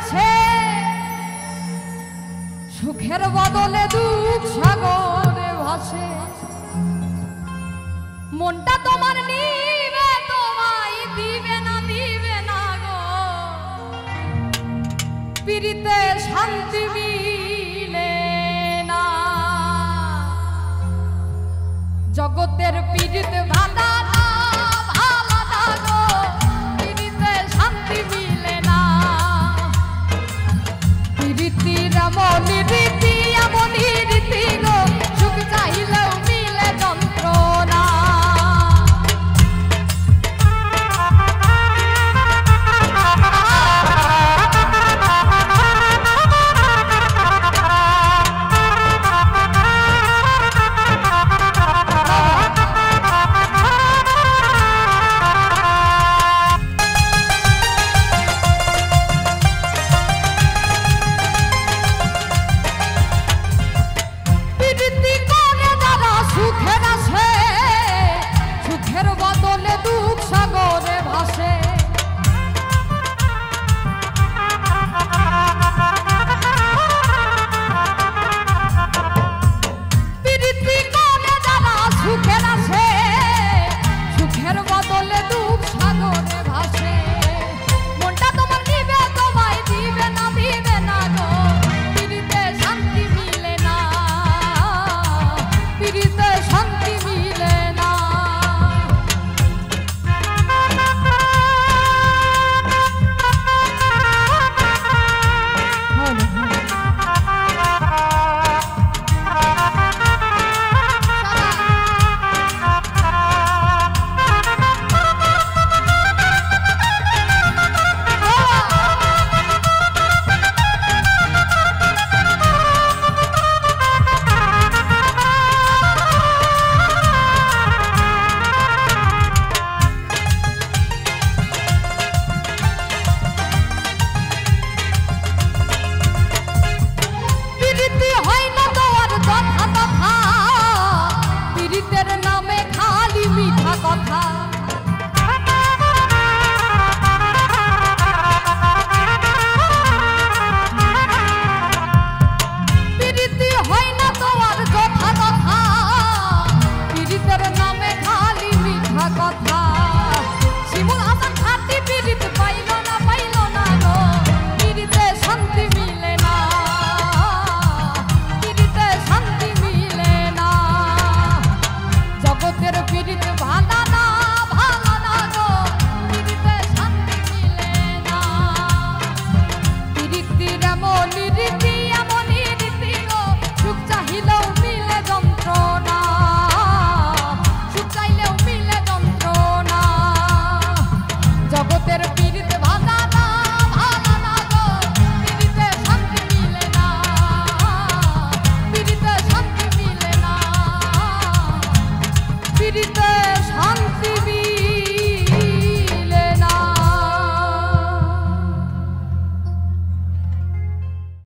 আছে সুখের বদলে দুঃখ সাগরে ভাসে মনটা তোমার নিবে তোমায় দিবে না গো পিরিতে শান্তি মিলে না জগতের পিরিত বাঁধা না ভালো না গো পিরিতে শান্তি মিলে না পিরিতির এমনই রীতি গো সুখ চাইলেও মিলে যন্ত্রণা শান্তি